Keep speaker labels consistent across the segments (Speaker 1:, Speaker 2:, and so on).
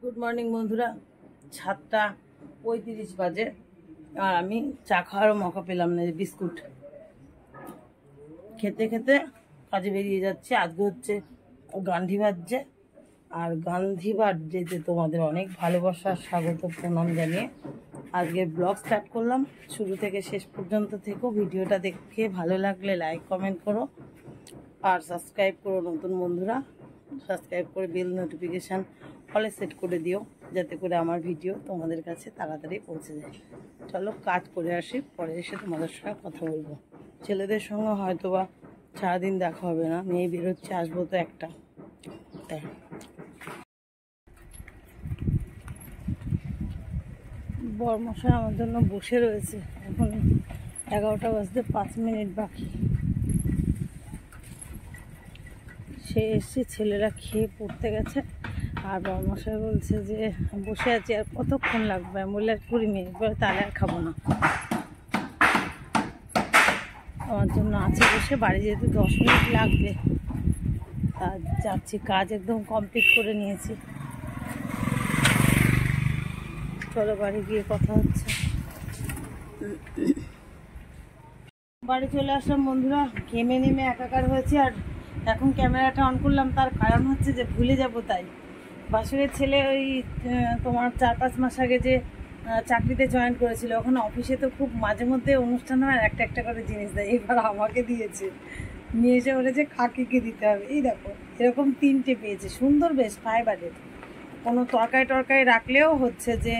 Speaker 1: Good morning বন্ধুরা, 7:35 বাজে আর আমি চা খাওয়ারও মৌকা পেলাম না। বিস্কুট খেতে খেতে কাজে বেরিয়ে যাচ্ছে। আজকে হচ্ছে গান্ধী বার্থডে, আর গান্ধী বার্থডেতে তোমাদের অনেক ভালোবাসার স্বাগত প্রণাম জানিয়ে আজকে ব্লগ স্টার্ট করলাম। শুরু থেকে শেষ পর্যন্ত থেকো। ভিডিওটা দেখে ভালো লাগলে লাইক কমেন্ট করো আর সাবস্ক্রাইব করো। নতুন বন্ধুরা সাবস্ক্রাইব করে বেল নোটিফিকেশান অলে সেট করে দিও, যাতে করে আমার ভিডিও তোমাদের কাছে তাড়াতাড়ি পৌঁছে যায়। চলো কাজ করে আসি, পরে এসে তোমাদের সঙ্গে কথা বলবো। ছেলেদের সঙ্গে হয়তো বা সারাদিন দেখা হবে না, মেয়ে বেরোচ্ছে, আসবো তো একটা। তাই বরমশাই আমার জন্য বসে রয়েছে। এখন 11টা বাজতে 5 মিনিট বাকি। সে এসে ছেলেরা খেয়ে পড়তে গেছে, আর বরমশাই বলছে যে বসে আছি আর কতক্ষণ লাগবে। আমি বললে আর 20 মিনিট পরে, তাহলে আর খাবো না। আমার জন্য আছে বসে, বাড়ি যেতে 10 মিনিট লাগবে। আর যাচ্ছি, কাজ একদম কমপ্লিট করে নিয়েছি। চলো বাড়ি গিয়ে কথা হচ্ছে। বাড়ি চলে আসলাম বন্ধুরা, ঘেমে নেমে একাকার হয়েছে। আর এখন ক্যামেরাটা অন করলাম, তার কারণ হচ্ছে যে ভুলে যাব। তাই বাসুরের ছেলে ওই তোমার 4-5 মাস আগে যে চাকরিতে জয়েন করেছিল, ওখানে অফিসে তো খুব মাঝে মধ্যে অনুষ্ঠান হয়, একটা একটা করে জিনিস দেয়। এবার আমাকে দিয়েছে, নিয়ে এসে বলেছে কাকিকে দিতে হবে। এই দেখো এরকম 3টে পেয়েছে, সুন্দর বেশ ফাইবারের। কোনো তরকারি রাখলেও হচ্ছে যে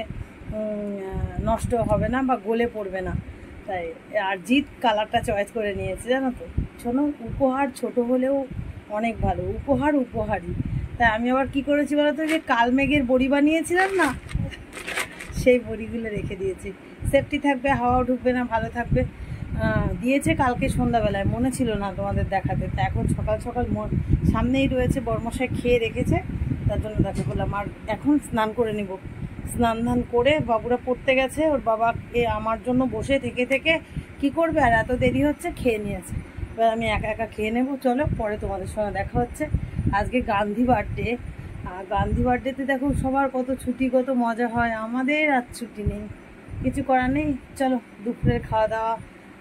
Speaker 1: নষ্ট হবে না বা গলে পড়বে না। তাই আর জিৎ কালারটা চয়েস করে নিয়েছে, জানো তো। শোনো, উপহার ছোট হলেও অনেক ভালো, উপহারই। তাই আমি আবার কি করেছি বলো তো, যে কালমেঘের বড়ি বানিয়েছিলাম না, সেই বড়িগুলো রেখে দিয়েছি। সেফটি থাকবে, হাওয়াও ঢুকবে না, ভালো থাকবে। দিয়েছে কালকে সন্ধ্যাবেলায়, মনে ছিল না তোমাদের দেখাতে। তা এখন সকাল সকাল সামনেই রয়েছে, বরমশাই খেয়ে রেখেছে, তার জন্য দেখা করলাম। আর এখন স্নান করে নিব। স্নান ধান করে বাবুরা পড়তে গেছে, ওর বাবাকে আমার জন্য বসে থেকে থেকে কি করবে, আর এত দেরি হচ্ছে, খেয়ে নিয়েছে। এবার আমি একা একা খেয়ে নেবো। চলো পরে তোমাদের সঙ্গে দেখা হচ্ছে। আজকে গান্ধী বার্থডে, আর গান্ধী বার্থডেতে দেখো সবার কত ছুটি, কত মজা হয়। আমাদের আর ছুটি নেই, কিছু করার নেই। চলো দুপুরের খাওয়া দাওয়া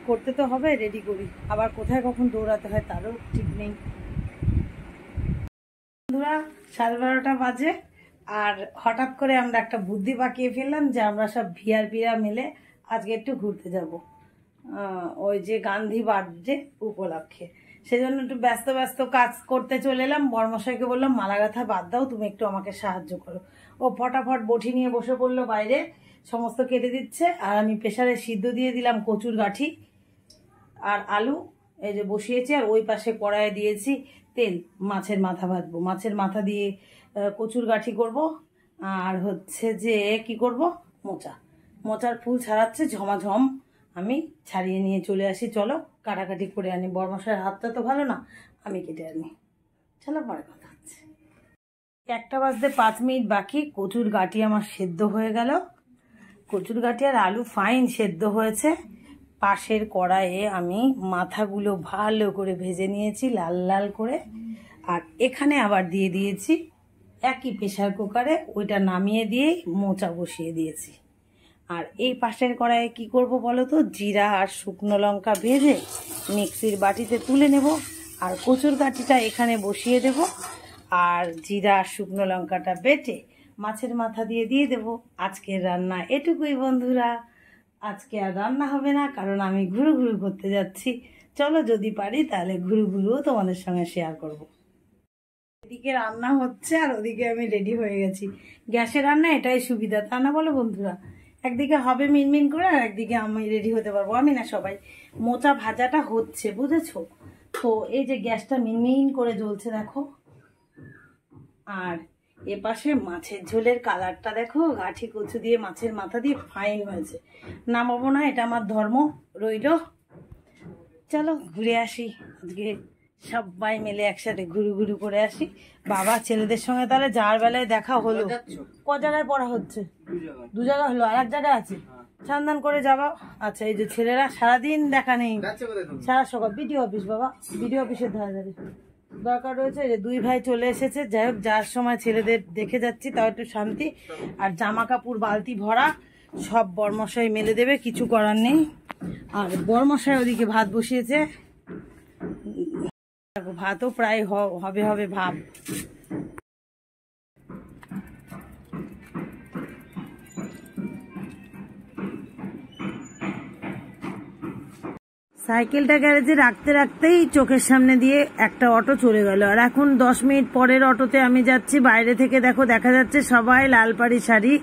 Speaker 1: করতে তো হবে, রেডি করি। আবার কোথায় কখন দৌড়াতে হয় তারও ঠিক নেই। বন্ধুরা 12:30 বাজে, আর হঠাৎ করে আমরা একটা বুদ্ধি পাকিয়ে ফেললাম যে আমরা সব ভিআরপিরা মিলে আজকে একটু ঘুরতে যাব, ওই যে গান্ধী বার্থডে উপলক্ষে। সেজন্য একটু ব্যস্ত কাজ করতে চলে এলাম। বরমশাইকে বললাম মালা গাঁথা বাদ দাও, তুমি একটু আমাকে সাহায্য করো। ও ফটাফট বটি নিয়ে বসে পড়লো বাইরে, সমস্ত কেটে দিচ্ছে। আর আমি প্রেসারে সিদ্ধ দিয়ে দিলাম কচুর গাঠি আর আলু, এই যে বসিয়েছি। আর ওই পাশে কড়াইয়ে দিয়েছি তেল, মাছের মাথা ভাজবো। মাছের মাথা দিয়ে কচুর গাঠি করব। আর হচ্ছে যে কি করব, মোচার ফুল ছাড়াচ্ছে ঝমাঝম, আমি ছাড়িয়ে নিয়ে চলে আসি। চলো কাটাকাটি করে আনি। বরমশাইয়ের হাতটা তো ভালো না, আমি কেটে আনি। চলো পরে কথা হচ্ছে। 1টা বাজতে 5 মিনিট বাকি। কচুর গাঠি আমার সেদ্ধ হয়ে গেল। কচুর গাঠি আর আলু ফাইন সেদ্ধ হয়েছে। পাশের কড়াইয়ে আমি মাথাগুলো ভালো করে ভেজে নিয়েছি লাল লাল করে। আর এখানে আবার দিয়ে দিয়েছি একই প্রেসার কুকারে, ওইটা নামিয়ে দিয়েই মোচা বসিয়ে দিয়েছি। আর এই পাশের কড়াইয়ে কি করব বলো তো, জিরা আর শুকনো লঙ্কা ভেজে মিক্সির বাটিতে তুলে নেব। আর কচুর গাঠিটা এখানে বসিয়ে দেব। আর জিরা আর শুকনো লঙ্কাটা বেটে মাছের মাথা দিয়ে দেব। আজকের রান্না এটুকুই বন্ধুরা। আজকে আর রান্না হবে না, কারণ আমি ঘুরু করতে যাচ্ছি। চলো যদি পারি তাহলে ঘুরুও তোমাদের সঙ্গে শেয়ার করব। এদিকে রান্না হচ্ছে আর ওদিকে আমি রেডি হয়ে গেছি। গ্যাসে রান্না এটাই সুবিধা, তা না বলো বন্ধুরা? একদিকে হবে মিনমিন করে, আর একদিকে আমি রেডি হতে পারবো। আমি না সবাই। মোচা ভাজাটা হচ্ছে, বুঝেছো তো। এই যে গ্যাসটা মিনমিন করে জ্বলছে দেখো। আর এপাশে মাছের ঝোলের কালারটা দেখো, গাঠি কচু দিয়ে মাছের মাথা দিয়ে ফাইন হয়েছে। নামাবো না, এটা আমার ধর্ম রইল। চলো ঘুরে আসি। আজকে সবাই মিলে একসাথে ঘুরু করে আসি। বাবা ছেলেদের সঙ্গে তাহলে যার বেলায় দেখা হলো। ক জায়গায় পড়া হচ্ছে? 2 জায়গা হলো, আর এক জায়গায় আছে সন্ধান করে যাবা। আচ্ছা, এই যে ছেলেরা সারাদিন দেখা নেই, সারা সকাল বিডিও অফিস। বাবা বিডিও অফিসের ধারে দরকার রয়েছে। যে দুই ভাই চলে এসেছে, যাই হোক যার সময় ছেলেদের দেখে যাচ্ছি তাও একটু শান্তি। আর জামা কাপড় বালতি ভরা, সব বরমশাই মেলে দেবে, কিছু করার নেই। আর বরমশাই ওদিকে ভাত বসিয়েছে, ভাতও প্রায় হবে হবে ভাব। সাইকেলটা গ্যারেজে রাখতে রাখতেই চোখের সামনে দিয়ে একটা অটো চলে গেল। আর এখন 10 মিনিট পরের অটোতে আমি যাচ্ছি। বাইরে থেকে দেখো দেখা যাচ্ছে সবাই লাল পাড়ি শাড়ি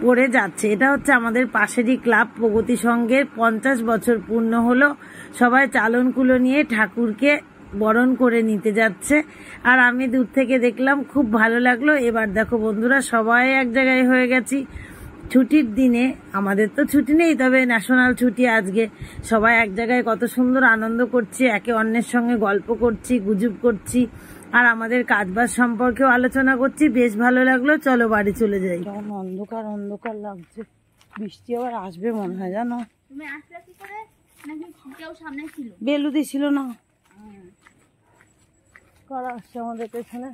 Speaker 1: পরে যাচ্ছে। এটা হচ্ছে আমাদের পাশেরই ক্লাব প্রগতি সংঘের 50 বছর পূর্ণ হলো। সবাই চালনকুলো নিয়ে ঠাকুরকে বরণ করে নিতে যাচ্ছে। আর আমি দূর থেকে দেখলাম, খুব ভালো লাগলো। এবার দেখো বন্ধুরা, সবাই এক জায়গায় হয়ে গেছি ছুটির দিনে। আমাদের তো ছুটি নেই, তবে ন্যাশনাল ছুটি আজকে। সবাই এক জায়গায় কত সুন্দর আনন্দ করছি, একে অন্যের সঙ্গে গল্প করছি, গুজব করছি, আর আমাদের কাজবাজ সম্পর্কেও আলোচনা করছি। বেশ ভালো লাগলো। চলো বাড়ি চলে যাই। কেমন অন্ধকার অন্ধকার লাগছে, বৃষ্টি আবার আসবে মনে হয়। জানো
Speaker 2: তুমি আসলে কি করে? নাকি কেউ সামনে ছিল?
Speaker 1: বেলুদি ছিল না। কারা আসছে আমাদের পেছনে?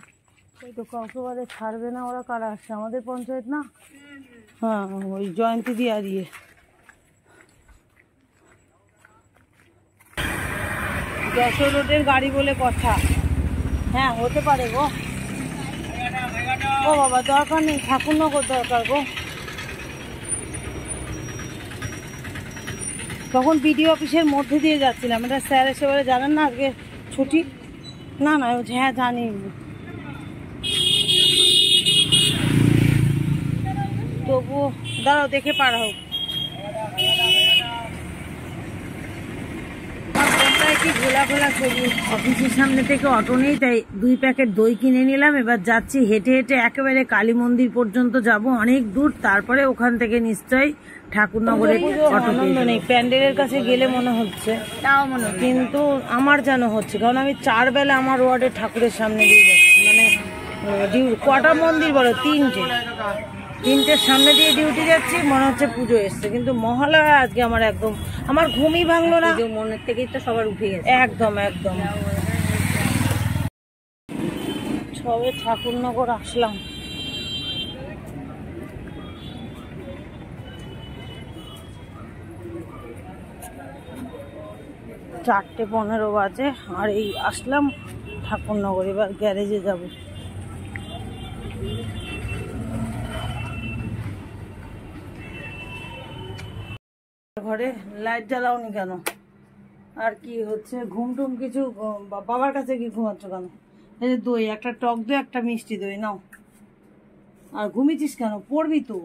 Speaker 1: ওই তো কাউকে ছাড়বে না ওরা। কারা আসছে? আমাদের পঞ্চায়েত না? হ্যাঁ, ওই জয়ন্তী দিয়া দিয়ে। যশোর রোডের গাড়ি বলে কথা। হ্যাঁ, হতে পারে গো। ও বাবা, দরকার নেই, ঠাকুরনগর দরকার গো। তখন বিডিও অফিসের মধ্যে দিয়ে যাচ্ছিলাম, এটা স্যার এসে বলে জানেন না আজকে ছুটি। না না, হ্যাঁ জানি। তবুও দাঁড়াও, দেখে পার হোক। কি ঘোলা ঘোলা ছবি। অফিসের সামনে থেকে অটো নেই, তাই 2 প্যাকেট দই কিনে নিলাম। এবার যাচ্ছি হেঁটে হেঁটে একেবারে কালী মন্দির পর্যন্ত যাব, অনেক দূর। তারপরে ওখান থেকে নিশ্চয়ই ঠাকুরনগরে অটো আনন্দ নেই। প্যান্ডেলের কাছে গেলে মনে হচ্ছে,
Speaker 2: তাও মনে হয়
Speaker 1: কিন্তু আমার যেন হচ্ছে, কারণ আমি 4 বেলা আমার ওয়ার্ডে ঠাকুরের সামনে দিয়ে যাচ্ছি। মানে কটা মন্দির বলো? 3টের সামনে দিয়ে ডিউটি যাচ্ছি, মনে হচ্ছে পুজো এসছে। কিন্তু মহালয়া আজকে আমার একদম, আমার ঘুমই ভাঙলো না। মনের থেকেই তো সবার উঠে গেছে। একদম একদম। সবে ঠাকুরনগর আসলাম। চারটে 15 বাজে, আর এই আসলাম ঠাকুরনগর। এবার গ্যারেজে যাব। ঘরে লাইট জ্বালাওনি কেন? আর কি হচ্ছে? ঘুমটুম কিছু? বাবার কাছে কি ঘুমাচ্ছ কেন? এই যে দই, একটা টক দই, একটা মিষ্টি দই নাও। আর ঘুমিয়েছিস কেন? পড়বি তো।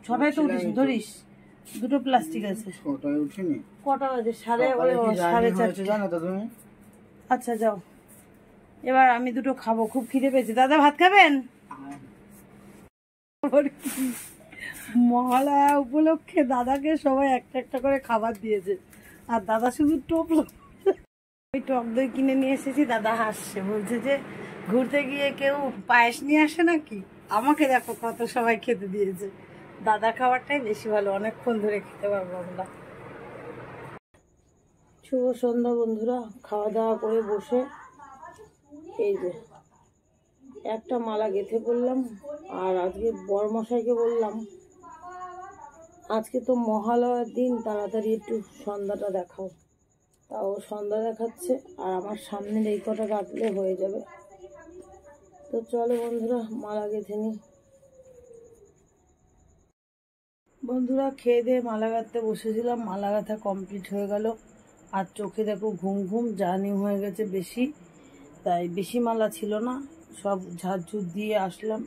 Speaker 1: 6টায় তো উঠিস, ধরিস। 2টো প্লাস্টিক আছে।
Speaker 3: 6টায় উঠিনি।
Speaker 1: কটা বাজে? 4:30
Speaker 3: জানো তো তুমি?
Speaker 1: আচ্ছা যাও। এবার আমি 2টো খাবো, খুব খিদে পেয়েছে। দাদা ভাত খাবেন? মহালয়া উপলক্ষে দাদাকে সবাই একটা একটা করে খাবার দিয়েছে, আর দাদা শুধু টোপলো। ওই টক দই কিনে নিয়ে এসেছি। দাদা হাসছে, বলছে যে ঘুরতে গিয়ে কেউ পায়েস নিয়ে আসে নাকি। আমাকে দেখো কত সবাই খেতে দিয়েছে। দাদা খাবারটাই বেশি ভালো, অনেকক্ষণ ধরে খেতে পারবো আমরা। শুভ সন্ধ্যা বন্ধুরা, খাওয়া দাওয়া করে বসে এই যে একটা মালা গেঁথে পড়লাম। আর আজকে বরমশাইকে বললাম, আজকে তো মহালয়ার দিন, তাড়াতাড়ি একটু সন্ধ্যাটা দেখাও। তাও সন্ধ্যা দেখাচ্ছে, আর আমার সামনের এই কটা কাটলে হয়ে যাবে। তো চলো বন্ধুরা, মালা গেঁথে নিই। বন্ধুরা, খেয়ে দিয়ে মালা গাঁথতে বসেছিলাম। মালা গাঁথা কমপ্লিট হয়ে গেল। আর চোখে দেখো ঘুম ঘুম, জার্নি হয়ে গেছে বেশি, তাই বেশি মালা ছিল না, সব ঝাড়ঝুড় দিয়ে আসলাম।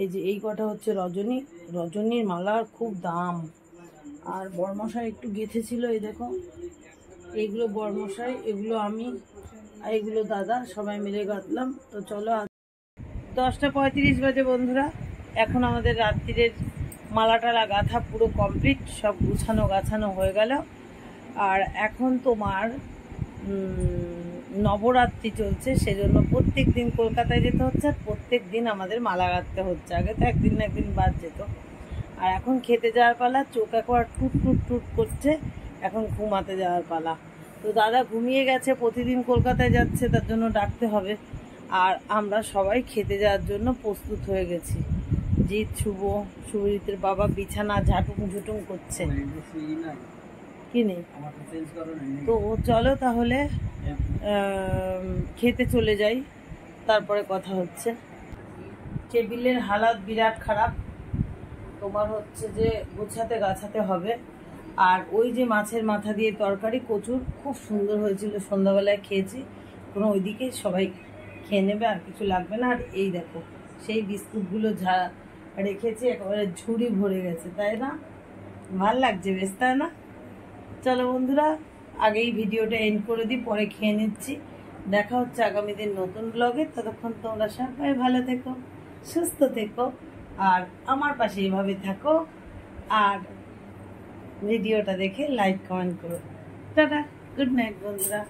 Speaker 1: এই যে এই কটা হচ্ছে রজনী। রজনীর মালার খুব দাম। আর বরমশাই একটু গেঁথেছিল, এই দেখো এইগুলো বরমশাই, এগুলো আমি, আর এগুলো দাদা, সবাই মিলে গাঁথলাম। তো চলো, 10টা 35 বাজে বন্ধুরা। এখন আমাদের রাত্রিরের মালা টালা গাঁথা পুরো কমপ্লিট, সব গুছানো গাছানো হয়ে গেল। আর এখন তোমার নবরাত্রি চলছে, সেজন্য প্রত্যেক দিন কলকাতায় যেতে হচ্ছে, আর প্রত্যেক দিন আমাদের মালা গাঁথতে হচ্ছে। আগে তো একদিন না একদিন বাদ যেত। আর এখন খেতে যাওয়ার পালা। চোখ একবার টুট টুট টুট করছে, এখন ঘুমাতে যাওয়ার পালা। তো দাদা ঘুমিয়ে গেছে, প্রতিদিন কলকাতায় যাচ্ছে, তার জন্য ডাকতে হবে। আর আমরা সবাই খেতে যাওয়ার জন্য প্রস্তুত হয়ে গেছি। জিৎ, শুভজিতের বাবা বিছানা ঝাঁটুম ঝুটুম করছে। কি নেই তো চলো তাহলে খেতে চলে যাই, তারপরে কথা হচ্ছে। টেবিলের হালাত বিরাট খারাপ, তোমার হচ্ছে যে গোছাতে গাছাতে হবে। আর ওই যে মাছের মাথা দিয়ে তরকারি কচুর খুব সুন্দর হয়েছিল, সন্ধ্যাবেলায় খেয়েছি। কোনো ওইদিকে সবাই খেয়ে নেবে, আর কিছু লাগবে না। আর এই দেখো সেই বিস্কুটগুলো রেখেছি, একেবারে ঝুড়ি ভরে গেছে, তাই না? ভাল লাগছে বেশ, তাই না? চলো বন্ধুরা, আগেই ভিডিওটা এন্ড করে দিই, পরে খেয়ে নিচ্ছি। দেখা হচ্ছে আগামী দিন নতুন ব্লগে। ততক্ষণ তোমরা সবাই ভালো থেকো, সুস্থ থেকো, আর আমার পাশে এভাবে থাকো। আর ভিডিওটা দেখে লাইক কমেন্ট করো। টাটা, গুড নাইট বন্ধুরা।